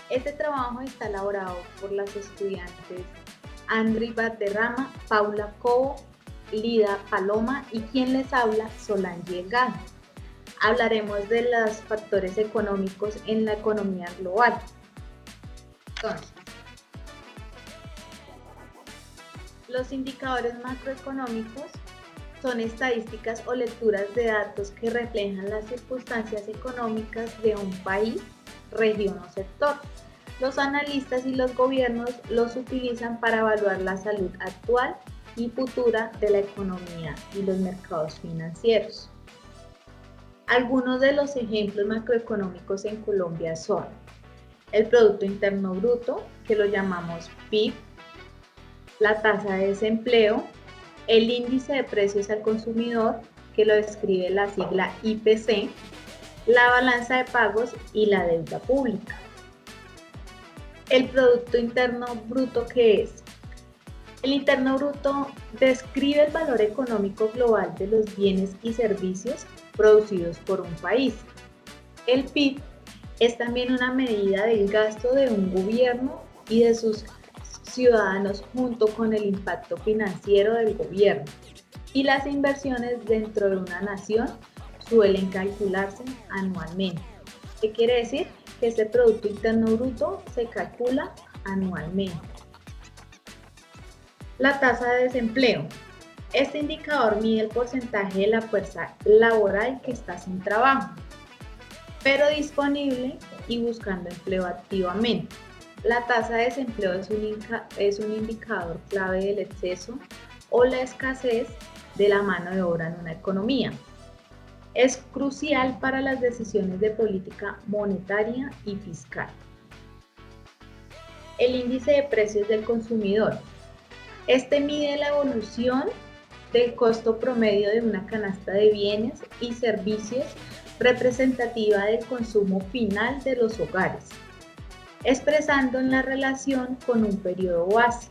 Este trabajo está elaborado por las estudiantes Andri Valderrama, Paula Cobo, Lida Paloma y quien les habla, Solange Delgado. Hablaremos de los factores económicos en la economía global. Entonces, los indicadores macroeconómicos son estadísticas o lecturas de datos que reflejan las circunstancias económicas de un país, región o sector. Los analistas y los gobiernos los utilizan para evaluar la salud actual y futura de la economía y los mercados financieros. Algunos de los ejemplos macroeconómicos en Colombia son el Producto Interno Bruto, que lo llamamos PIB, la tasa de desempleo, el índice de precios al consumidor, que lo describe la sigla IPC, la balanza de pagos y la deuda pública. El Producto Interno Bruto, ¿qué es? El Interno Bruto describe el valor económico global de los bienes y servicios producidos por un país. El PIB es también una medida del gasto de un gobierno y de sus ciudadanos junto con el impacto financiero del gobierno. Y las inversiones dentro de una nación suelen calcularse anualmente. ¿Qué quiere decir? Que este Producto Interno Bruto se calcula anualmente. La tasa de desempleo. Este indicador mide el porcentaje de la fuerza laboral que está sin trabajo, pero disponible y buscando empleo activamente. La tasa de desempleo es un indicador clave del exceso o la escasez de la mano de obra en una economía. Es crucial para las decisiones de política monetaria y fiscal. El índice de precios del consumidor. Este mide la evolución del costo promedio de una canasta de bienes y servicios representativa del consumo final de los hogares, expresando en la relación con un periodo base.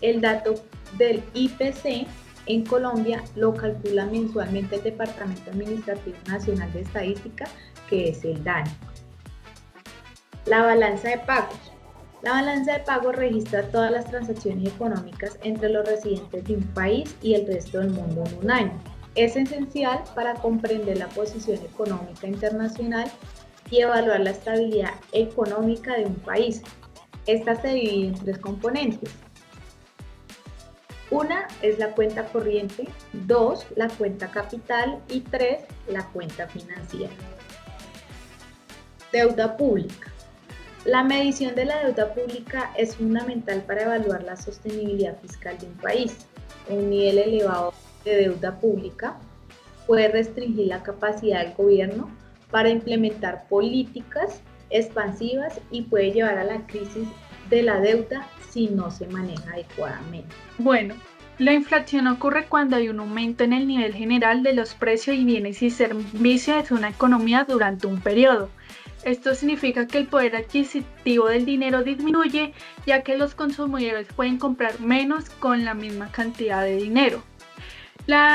El dato del IPC en Colombia lo calcula mensualmente el Departamento Administrativo Nacional de Estadística, que es el DANE. La balanza de pagos. La balanza de pagos registra todas las transacciones económicas entre los residentes de un país y el resto del mundo en un año. Es esencial para comprender la posición económica internacional y evaluar la estabilidad económica de un país. Esta se divide en tres componentes. Una es la cuenta corriente, 2, la cuenta capital y 3, la cuenta financiera. Deuda pública. La medición de la deuda pública es fundamental para evaluar la sostenibilidad fiscal de un país. Un nivel elevado de deuda pública puede restringir la capacidad del gobierno para implementar políticas expansivas y puede llevar a la crisis de la deuda si no se maneja adecuadamente. Bueno, la inflación ocurre cuando hay un aumento en el nivel general de los precios y bienes y servicios de una economía durante un periodo. Esto significa que el poder adquisitivo del dinero disminuye, ya que los consumidores pueden comprar menos con la misma cantidad de dinero.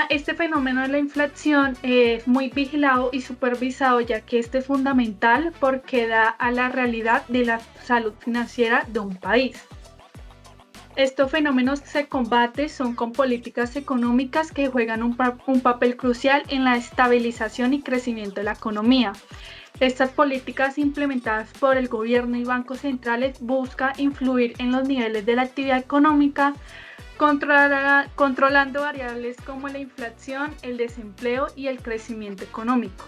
Este fenómeno de la inflación es muy vigilado y supervisado, ya que este es fundamental porque da a la realidad de la salud financiera de un país. Estos fenómenos se combaten con políticas económicas que juegan un papel crucial en la estabilización y crecimiento de la economía. Estas políticas implementadas por el gobierno y bancos centrales buscan influir en los niveles de la actividad económica, controlando variables como la inflación, el desempleo y el crecimiento económico.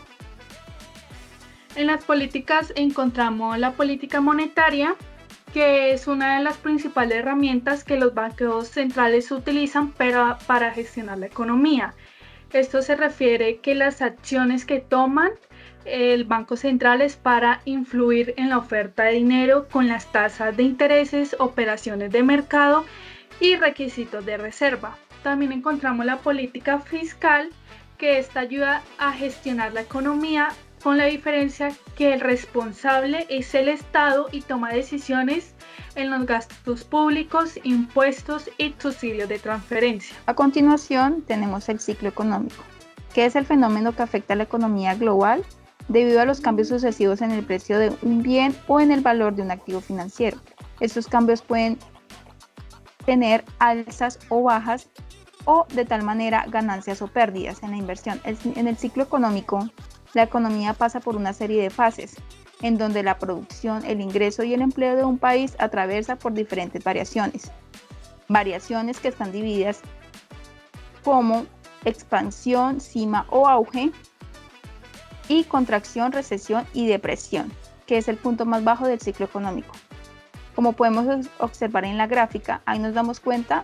En las políticas encontramos la política monetaria, que es una de las principales herramientas que los bancos centrales utilizan para gestionar la economía. Esto se refiere que las acciones que toman el Banco Central es para influir en la oferta de dinero con las tasas de intereses, operaciones de mercado y requisitos de reserva. También encontramos la política fiscal, que esta ayuda a gestionar la economía, con la diferencia que el responsable es el Estado y toma decisiones en los gastos públicos, impuestos y subsidios de transferencia. A continuación tenemos el ciclo económico, que es el fenómeno que afecta a la economía global debido a los cambios sucesivos en el precio de un bien o en el valor de un activo financiero. Estos cambios pueden tener alzas o bajas o de tal manera ganancias o pérdidas en la inversión. En el ciclo económico, la economía pasa por una serie de fases en donde la producción, el ingreso y el empleo de un país atraviesa por diferentes variaciones que están divididas como expansión, cima o auge, y contracción, recesión y depresión, que es el punto más bajo del ciclo económico. Como podemos observar en la gráfica, ahí nos damos cuenta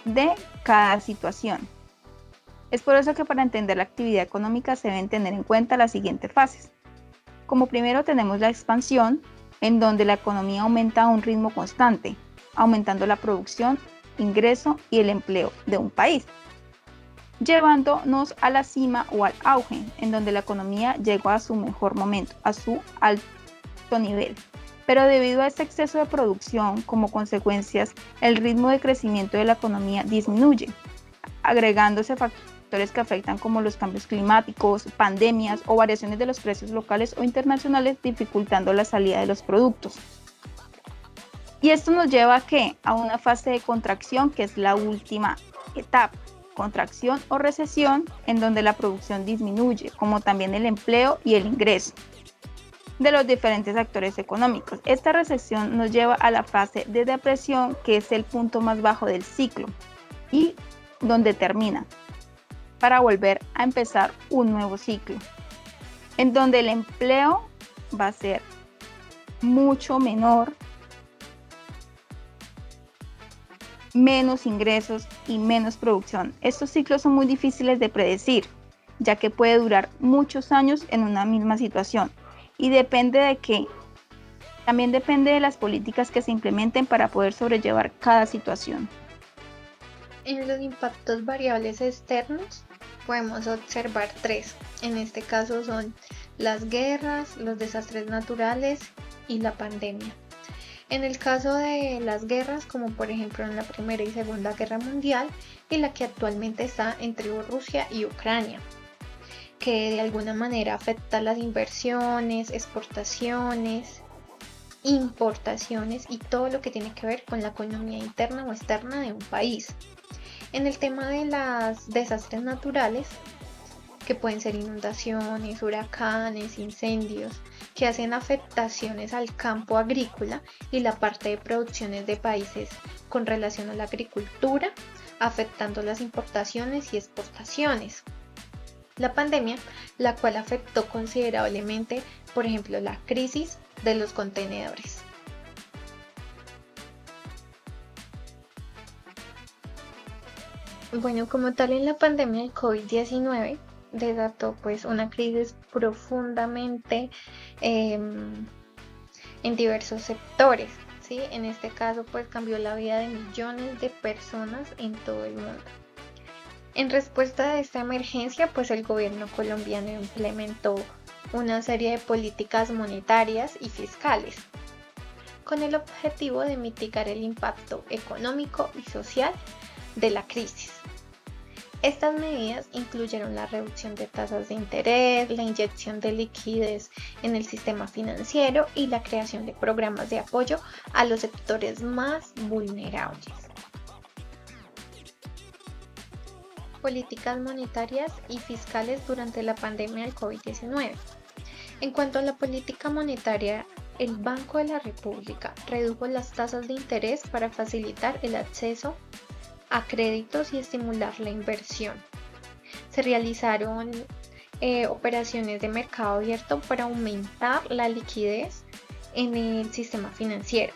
de cada situación. Es por eso que para entender la actividad económica se deben tener en cuenta las siguientes fases. Como primero tenemos la expansión, en donde la economía aumenta a un ritmo constante, aumentando la producción, ingreso y el empleo de un país, llevándonos a la cima o al auge, en donde la economía llegó a su mejor momento, a su alto nivel. Pero debido a este exceso de producción, como consecuencias, el ritmo de crecimiento de la economía disminuye, agregándose factores que afectan como los cambios climáticos, pandemias o variaciones de los precios locales o internacionales, dificultando la salida de los productos. Y esto nos lleva a una fase de contracción, que es la última etapa. Contracción o recesión, en donde la producción disminuye, como también el empleo y el ingreso de los diferentes actores económicos. Esta recesión nos lleva a la fase de depresión, que es el punto más bajo del ciclo y donde termina para volver a empezar un nuevo ciclo, en donde el empleo va a ser mucho menor, menos ingresos y menos producción. Estos ciclos son muy difíciles de predecir, ya que puede durar muchos años en una misma situación y también depende de las políticas que se implementen para poder sobrellevar cada situación. En los impactos variables externos podemos observar tres. En este caso son las guerras, los desastres naturales y la pandemia. En el caso de las guerras, como por ejemplo en la Primera y Segunda Guerra Mundial, y la que actualmente está entre Rusia y Ucrania, que de alguna manera afecta las inversiones, exportaciones, importaciones y todo lo que tiene que ver con la economía interna o externa de un país. En el tema de los desastres naturales, que pueden ser inundaciones, huracanes, incendios, que hacen afectaciones al campo agrícola y la parte de producciones de países con relación a la agricultura, afectando las importaciones y exportaciones. La pandemia, la cual afectó considerablemente, por ejemplo, la crisis de los contenedores. Bueno, como tal, en la pandemia del COVID-19 desató pues una crisis profundamente en diversos sectores, ¿sí? En este caso pues cambió la vida de millones de personas en todo el mundo. En respuesta a esta emergencia, pues el gobierno colombiano implementó una serie de políticas monetarias y fiscales con el objetivo de mitigar el impacto económico y social de la crisis. Estas medidas incluyeron la reducción de tasas de interés, la inyección de liquidez en el sistema financiero y la creación de programas de apoyo a los sectores más vulnerables. Políticas monetarias y fiscales durante la pandemia del COVID-19. En cuanto a la política monetaria, el Banco de la República redujo las tasas de interés para facilitar el acceso a créditos y estimular la inversión. Se realizaron operaciones de mercado abierto para aumentar la liquidez en el sistema financiero,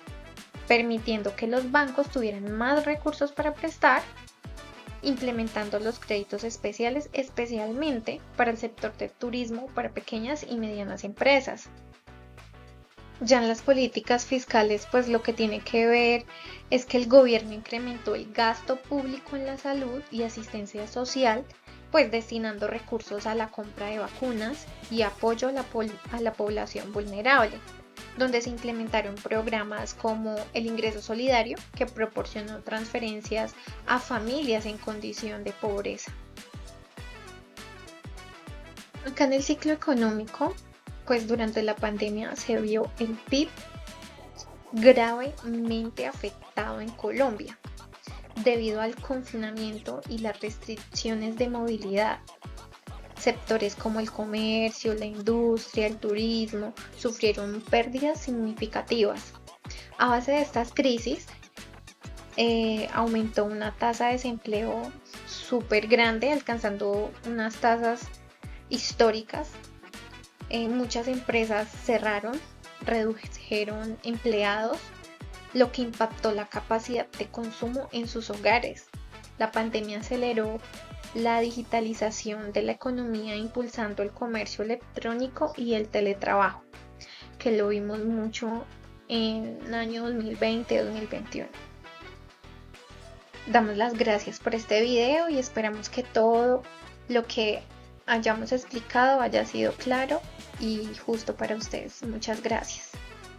permitiendo que los bancos tuvieran más recursos para prestar, implementando los créditos especiales especialmente para el sector de turismo para pequeñas y medianas empresas. Ya en las políticas fiscales, pues lo que tiene que ver es que el gobierno incrementó el gasto público en la salud y asistencia social, pues destinando recursos a la compra de vacunas y apoyo a la población vulnerable, donde se implementaron programas como el ingreso solidario, que proporcionó transferencias a familias en condición de pobreza. Acá en el ciclo económico pues durante la pandemia se vio el PIB gravemente afectado en Colombia debido al confinamiento y las restricciones de movilidad. Sectores como el comercio, la industria, el turismo sufrieron pérdidas significativas. A base de estas crisis, aumentó una tasa de desempleo súper grande, alcanzando unas tasas históricas. Muchas empresas cerraron, redujeron empleados, lo que impactó la capacidad de consumo en sus hogares. La pandemia aceleró la digitalización de la economía, impulsando el comercio electrónico y el teletrabajo, que lo vimos mucho en el año 2020-2021. Damos las gracias por este video y esperamos que todo lo que hayamos explicado haya sido claro y justo para ustedes. Muchas gracias.